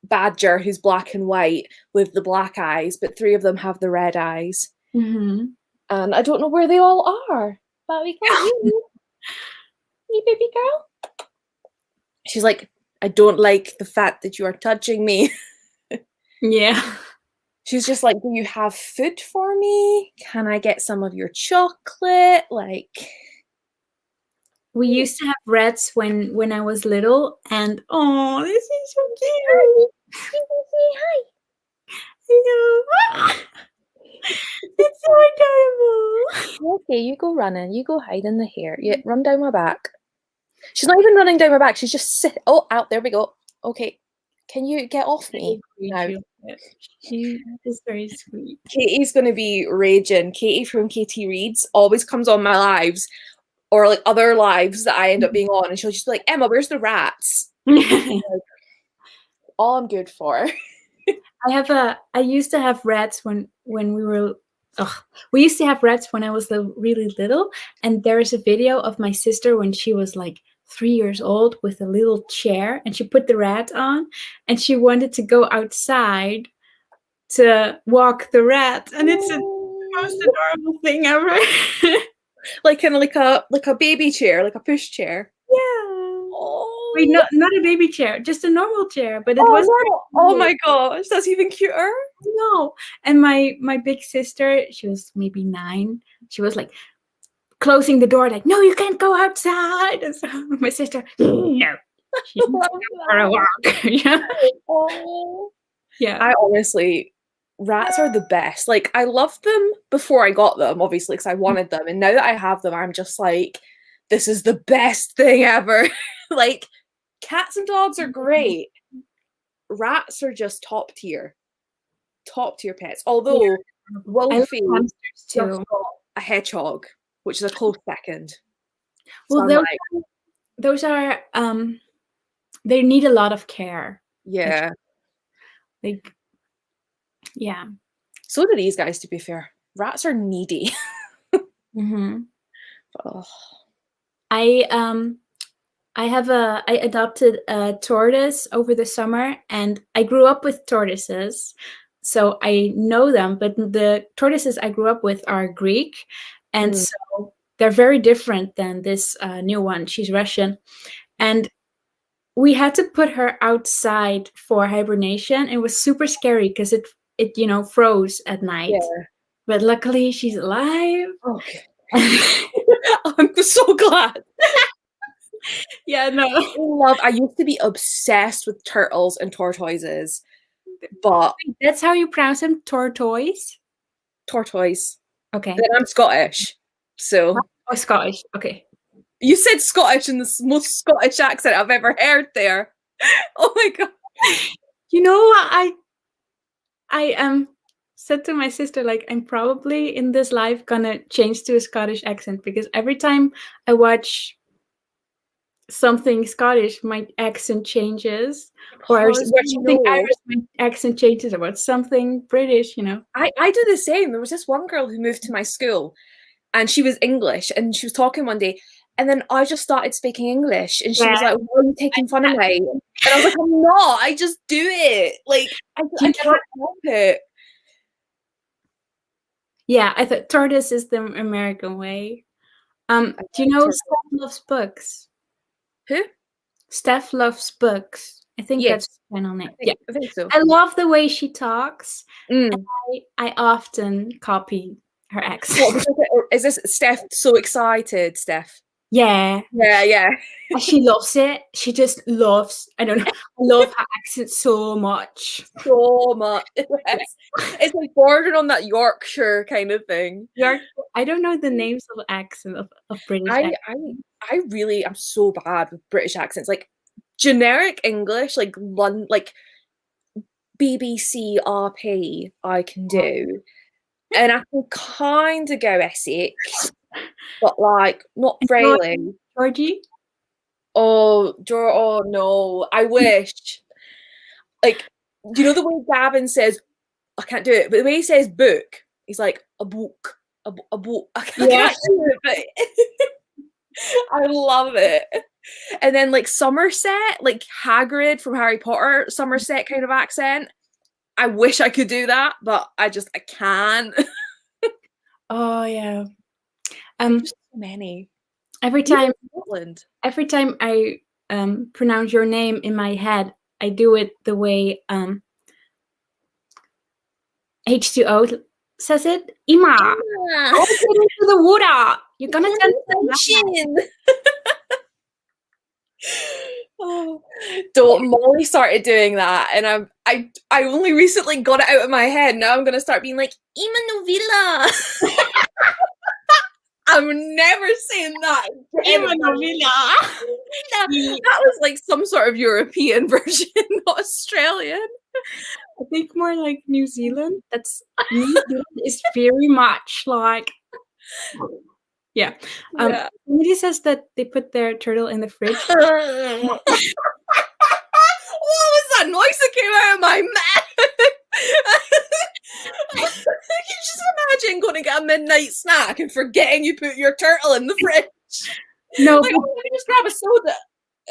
badger who's black and white with the black eyes, but 3 of them have the red eyes. Mm-hmm. And I don't know where they all are. But we got you baby girl. She's like, I don't like the fact that you are touching me. Yeah. She's just like, do you have food for me? Can I get some of your chocolate? Like, We used to have rats when I was little, and oh, this is so cute. hi. I know. It's so adorable. Okay, you go running. You go hide in the hair. Yeah, run down my back. She's not even running down my back. She's just sit. Oh, out there we go. Okay, can you get off me now? She is very sweet. Katie's gonna be raging. Katie from Katie Reads always comes on my lives or like other lives that I end up being on, and she'll just be like, Emma, where's the rats? All I'm good for. I used to have rats when we were we used to have rats when I was really little, and there is a video of my sister when she was like 3 years old with a little chair, and she put the rat on, and she wanted to go outside to walk the rat, and it's the most adorable thing ever. Like kind of like a baby chair, like a push chair. Yeah. Oh, Wait, not a baby chair, just a normal chair, but it oh, was no. Oh my gosh, that's even cuter. no. And my big sister, she was maybe 9. She was like closing the door, like, no, you can't go outside. And so my sister, no, she needs to go for a walk. Yeah. Oh. Yeah. I honestly, rats are the best. Like, I loved them before I got them, obviously, because I wanted them. And now that I have them, I'm just like, this is the best thing ever. Like, cats and dogs are great. Rats are just top tier pets. Although I love Wolfie hamsters just too. got a hedgehog, which is a close second. Well, So I'm like, those are they need a lot of care. yeah. Like, yeah. So do these guys, to be fair. Rats are needy. Mm-hmm. Oh. I adopted a tortoise over the summer, and I grew up with tortoises, so I know them, but the tortoises I grew up with are Greek, and so they're very different than this new one. She's Russian, and we had to put her outside for hibernation. It was super scary because it froze at night. Yeah. But luckily she's alive. Okay. I'm so glad. Yeah, no. I used to be obsessed with turtles and tortoises, but That's how you pronounce them? Tortoise? tortoise. Okay. Then I'm Scottish, so Oh, Scottish. Okay. you said Scottish in the most Scottish accent I've ever heard there. Oh my god! You know what? I said to my sister, like, I'm probably in this life gonna change to a Scottish accent, because every time I watch something Scottish, my accent changes, or I watch something Irish, my accent changes. About something British, I do the same. There was this one girl who moved to my school, and she was English, and she was talking one day, and then I just started speaking English, and she was like, "Why are you taking fun of me?" And I was like, "I'm not. I just do it. Like I can't help it." Yeah, I thought tortoise is the American way. Do you know Steph Loves Books? Who? Steph Loves Books. I think that's the channel name. Yeah, I think so. I love the way she talks. I often copy her accent. Is this Steph so excited, Steph? Yeah. Yeah. She loves it. She just loves, I don't know, I love her accent so much. So much. It's like bordering on that Yorkshire kind of thing. I don't know the names of accent of British accents. I'm so bad with British accents. Like generic English, like BBC RP I can do. And I can kind of go Essex, but like not really. Georgie? Oh no, I wish. Like, do you know the way Gavin says, I can't do it, but the way he says book, he's like, a book, a book. I can't do it, but I love it. And then like Somerset, like Hagrid from Harry Potter, Somerset kind of accent. I wish I could do that, but I can't. Oh yeah. There's so many. Every Even time Scotland. I pronounce your name in my head, I do it the way H2O says it. Emma, go into the water. You're gonna turn Attention. Oh, don't. Molly started doing that, and I only recently got it out of my head. Now I'm gonna start being like Emmanovella. I'm never saying that. Emmanovella. That was like some sort of European version, not Australian. I think more like New Zealand. New Zealand is very much like, yeah. Yeah. Somebody says that they put their turtle in the fridge. What was that noise that came out of my mouth? You just imagine going to get a midnight snack and forgetting you put your turtle in the fridge. No, like, oh, let me just grab a soda.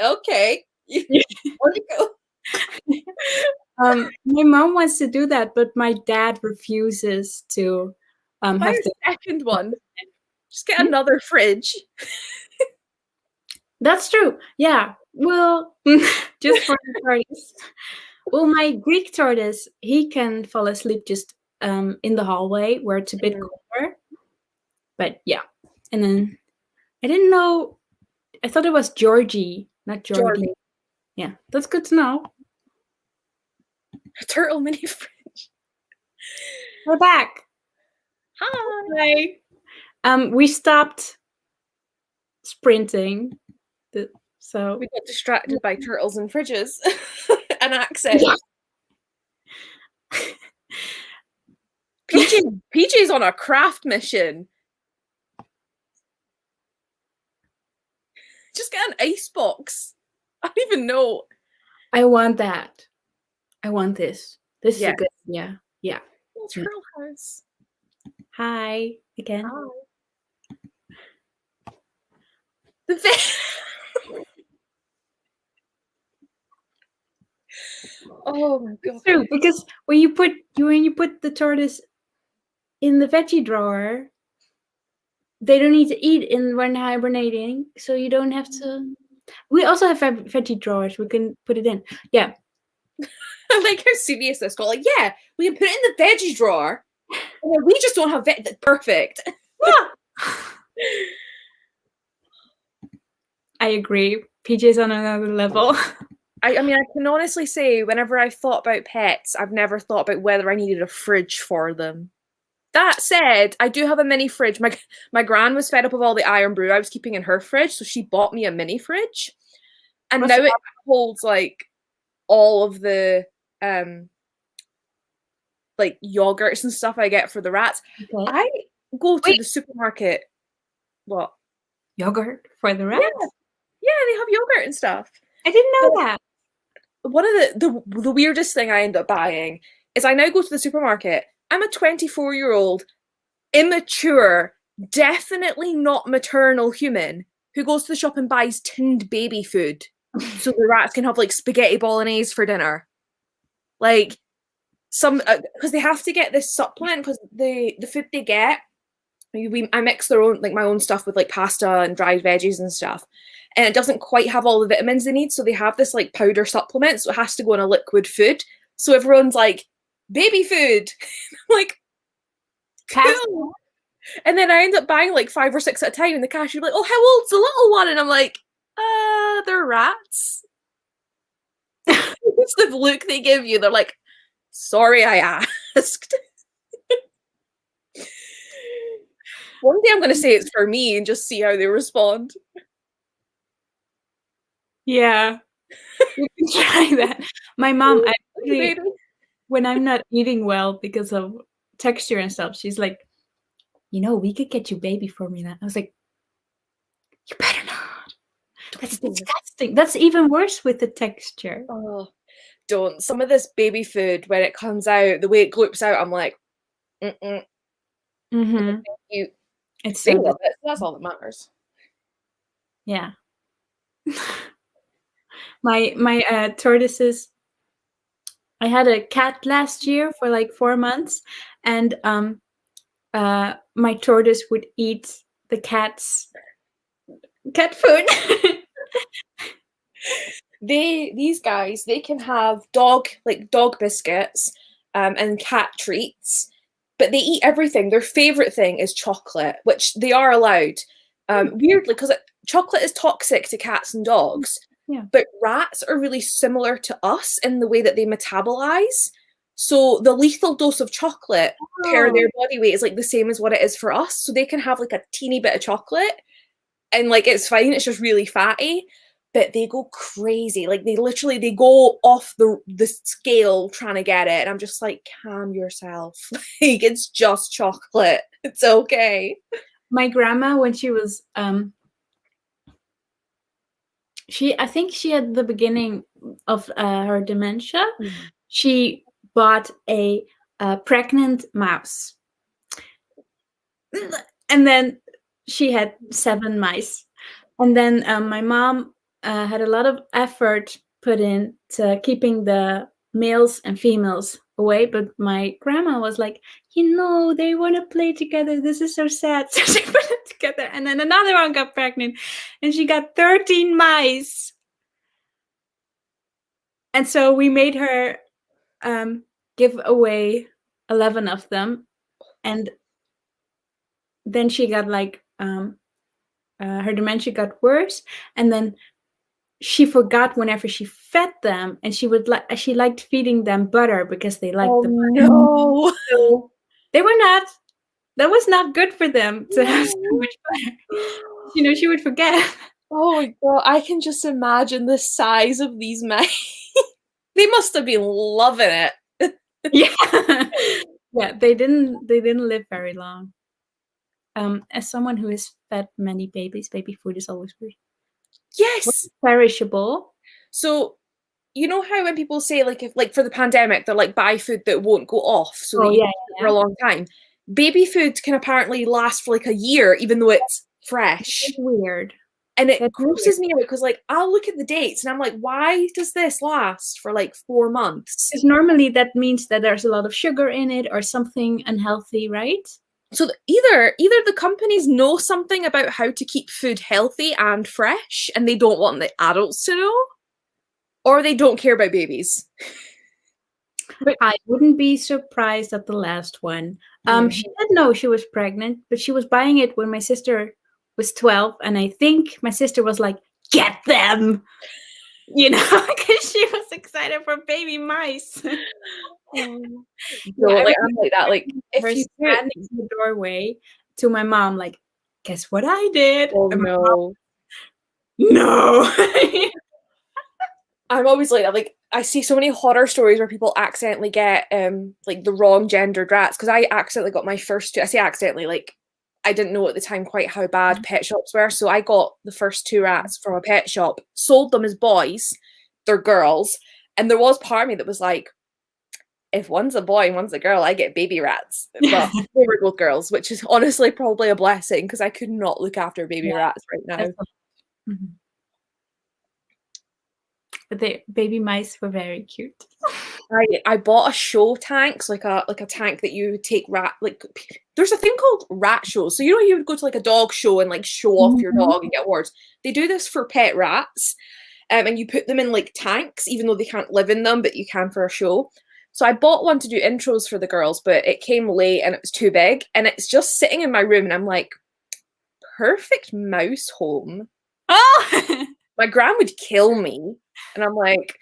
Okay. Where'd it go? My mom wants to do that, but my dad refuses to have the second one. Just get another fridge. That's true. Yeah. Well, just for the tortoise. Well, my Greek tortoise, he can fall asleep just in the hallway where it's a bit cooler. But yeah. And then I didn't know. I thought it was Georgie, not Georgie. Yeah, that's good to know. A turtle mini fridge. We're back. Hi. We stopped sprinting. So we got distracted by turtles and fridges and accents. Yeah. PJ's on a craft mission. Just get an ice box. I don't even know. I want that. I want this. This is a good. Yeah. Turtle house. Hi again. Hi. Oh my god! It's true, because when you put the tortoise in the veggie drawer, they don't need to eat when hibernating, so you don't have to. We also have veggie drawers. We can put it in. Yeah. I like how serious this got. Like, yeah, we can put it in the veggie drawer. And we just don't have perfect. Yeah. I agree. PJ's on another level. I mean, I can honestly say, whenever I've thought about pets, I've never thought about whether I needed a fridge for them. That said, I do have a mini fridge. My gran was fed up of all the iron brew I was keeping in her fridge, so she bought me a mini fridge. And now it holds like all of the like yogurts and stuff I get for the rats. Okay. I go to the supermarket. What? Yogurt for the rats? Yeah, they have yogurt and stuff. I didn't know that. One of the weirdest thing I end up buying is I now go to the supermarket. I'm a 24-year-old, immature, definitely not maternal human who goes to the shop and buys tinned baby food so the rats can have like spaghetti bolognese for dinner. Like some because they have to get this supplement because the food they get, I mix their own, like my own stuff with like pasta and dried veggies and stuff, and it doesn't quite have all the vitamins they need, so they have this like powder supplement, so it has to go in a liquid food. So everyone's like, baby food. Like, cool. And then I end up buying like 5 or 6 at a time, and the cashier like, oh, how old's the little one? And I'm like, they're rats. It's the look they give you. They're like, sorry I asked. One day I'm going to say it's for me and just see how they respond. Yeah. You can try that. My mom, actually, when I'm not eating well because of texture and stuff, she's like, you know, we could get you baby formula. I was like, you better not. That's disgusting. That's even worse with the texture. Oh, don't. Some of this baby food, when it comes out, the way it gloops out, I'm like, mm-mm. Mm-hmm. You. It's they love it. That's all that matters. Yeah. My tortoises. I had a cat last year for like 4 months, and my tortoise would eat the cat's cat food. These guys, they can have dog biscuits, and cat treats, but they eat everything. Their favorite thing is chocolate, which they are allowed. Weirdly, because chocolate is toxic to cats and dogs, Yeah. but rats are really similar to us in the way that they metabolize. So the lethal dose of chocolate per their body weight is like the same as what it is for us. So they can have like a teeny bit of chocolate and like it's fine, it's just really fatty. But they go crazy. Like they go off the scale trying to get it. And I'm just like, calm yourself. Like it's just chocolate. It's okay. My grandma, when she was I think she had the beginning of her dementia. She bought a pregnant mouse, and then she had 7 mice. And then my mom had a lot of effort put into keeping the males and females away, but my grandma was like, they want to play together. This is so sad. So she put it together, and then another one got pregnant, and she got 13 mice. And so we made her give away 11 of them, and then she got like her dementia got worse, and then she forgot whenever she fed them, and she liked feeding them butter because they liked the butter. No. So that was not good for them to have so much butter. She would forget. Oh my god, I can just imagine the size of these mice. They must have been loving it. Yeah. Yeah, they didn't live very long. As someone who has fed many babies, baby food is always Yes. perishable. So you know how when people say if for the pandemic they're like buy food that won't go off so that you can eat it for a long time. Baby food can apparently last for like a year even though it's fresh. It's weird. And it grosses me out because like I'll look at the dates and I'm like, why does this last for like 4 months? Because normally that means that there's a lot of sugar in it or something unhealthy, right? So either the companies know something about how to keep food healthy and fresh and they don't want the adults to know, or they don't care about babies. But I wouldn't be surprised at the last one. She didn't know she was pregnant, but she was buying it when my sister was 12, and I think my sister was like, "Get them," because she was excited for baby mice. I'm like that. Like if you standing in the doorway to my mom, like, guess what I did? Oh no. No. I'm always like that. Like I see so many horror stories where people accidentally get like the wrong gendered rats because I accidentally got my first two. I say accidentally, like I didn't know at the time quite how bad pet shops were. So I got the first 2 rats from a pet shop, sold them as boys, they're girls. And there was part of me that was like, if one's a boy and one's a girl, I get baby rats. But they were both girls, which is honestly probably a blessing because I could not look after baby rats right now. Mm-hmm. But the baby mice were very cute. I bought a show tank, so like a tank that you would take there's a thing called rat shows. So you would go to like a dog show and like show off your dog and get awards. They do this for pet rats, and you put them in like tanks, even though they can't live in them, but you can for a show. So I bought one to do intros for the girls, but it came late and it was too big, and it's just sitting in my room, and I'm like, perfect mouse home. Oh, my gran would kill me, and I'm like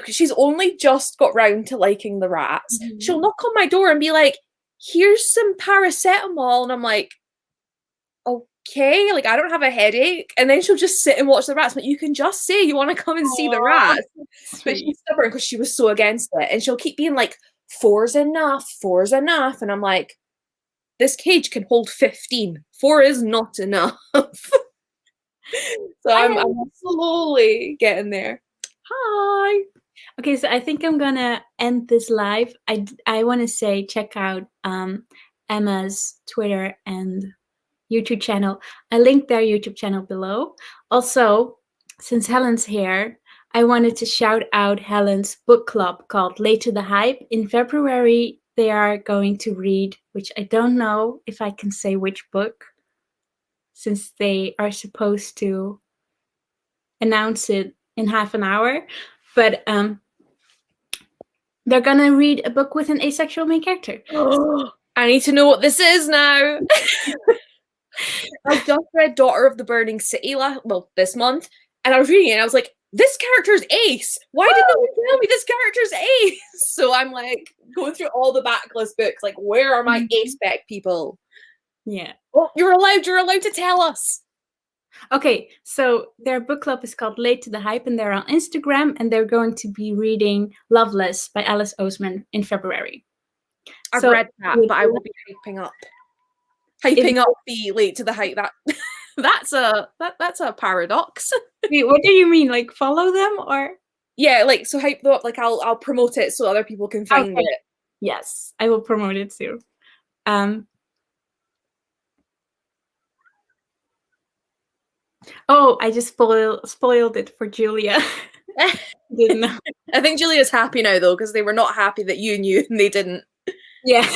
she's only just got round to liking the rats. She'll knock on my door and be like, here's some paracetamol, and I'm like, okay, like I don't have a headache. And then she'll just sit and watch the rats. But you can just say you want to come and see the rats. But she's stubborn because she was so against it, and she'll keep being like, 4's enough, 4's enough. And I'm like, this cage can hold 15. 4 is not enough. So I'm slowly getting there. Hi. Okay, so I think I'm gonna end this live. I want to say check out Emma's Twitter and YouTube channel. I linked their YouTube channel below. Also, since Helen's here, I wanted to shout out Helen's book club called Late to the Hype. In February, they are going to read, which I don't know if I can say which book, since they are supposed to announce it in half an hour. But they're gonna read a book with an asexual main character. I need to know what this is now. I just read Daughter of the Burning City this month, and I was reading it and I was like, this character's ace. Why did no one tell me this character's ace? So I'm like going through all the backlist books, like, where are my ace spec people? Yeah. Oh, you're allowed to tell us. Okay, so their book club is called Late to the Hype, and they're on Instagram, and they're going to be reading Loveless by Alice Oseman in February. I've read that, but I will be hyping up the Late to the Hype. That's a paradox. Wait, what do you mean? Like follow them or? Yeah, like so hype them up. Like I'll promote it so other people can find it. Yes, I will promote it too. Oh, I just spoiled it for Julia. Didn't know. I think Julia's happy now though, because they were not happy that you knew and they didn't. Yeah.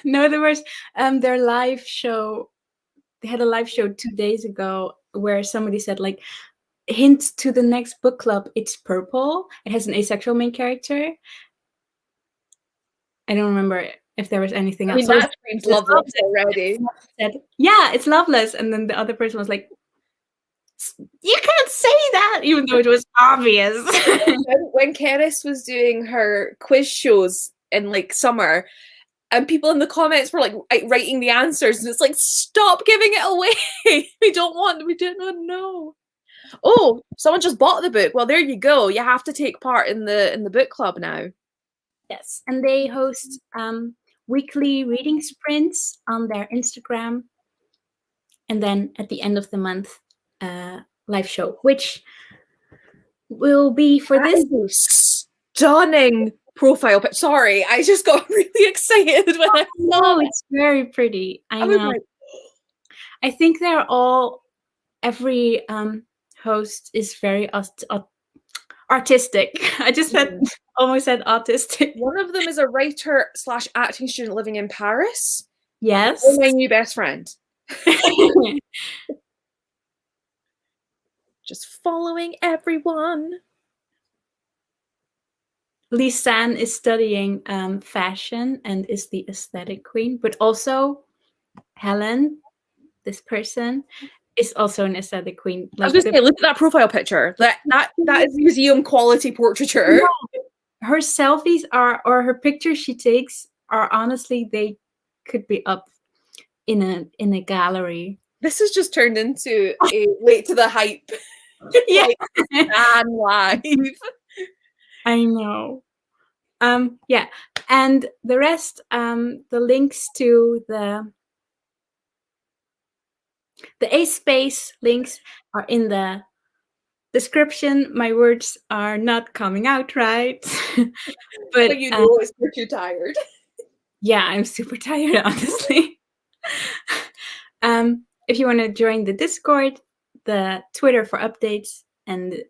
No, there was their live show. They had a live show 2 days ago where somebody said, like, hint to the next book club, it's purple. It has an asexual main character. I don't remember if there was anything else. That screams Loveless already. Yeah, it's Loveless. And then the other person was like, you can't say that, even though it was obvious. When Keris was doing her quiz shows in like summer, and people in the comments were like writing the answers, and it's like, stop giving it away. we don't know. Oh, someone just bought the book. Well, there you go. You have to take part in the book club now. Yes, and they host weekly reading sprints on their Instagram, and then at the end of the month, live show, which will be for this stunning profile picture. Sorry, I just got really excited when I saw it. It's very pretty. I know. I think they're all, every host is very artistic. I just almost said autistic. One of them is a writer / acting student living in Paris. Yes. Oh, my new best friend. Just following everyone. Lisanne is studying fashion and is the aesthetic queen, but also Helen, this person, is also an aesthetic queen. Like, I was just saying, look at that profile picture. That is museum quality portraiture. Yeah. Her selfies or her pictures she takes are honestly, they could be up in a gallery. This has just turned into a Late to the Hype. Yeah. And live. I know. Yeah, and the rest, the links to the Ace Space links are in the description. My words are not coming out right. But you know, you're too tired. Yeah, I'm super tired, honestly. If you want to join the Discord, the Twitter for updates, and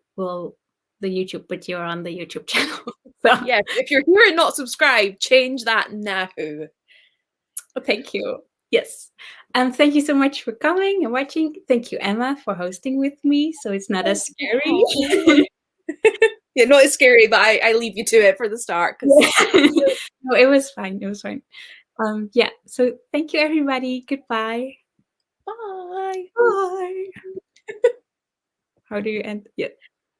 the YouTube, but you're on the YouTube channel. So yeah, if you're here and not subscribed, change that now. Thank you. Yes. Thank you so much for coming and watching. Thank you, Emma, for hosting with me. So it's not as scary. Yeah, not as scary, but I leave you to it for the start. No, it was fine. It was fine. Yeah. So thank you, everybody. Goodbye. Bye. Bye. How do you end? Yeah.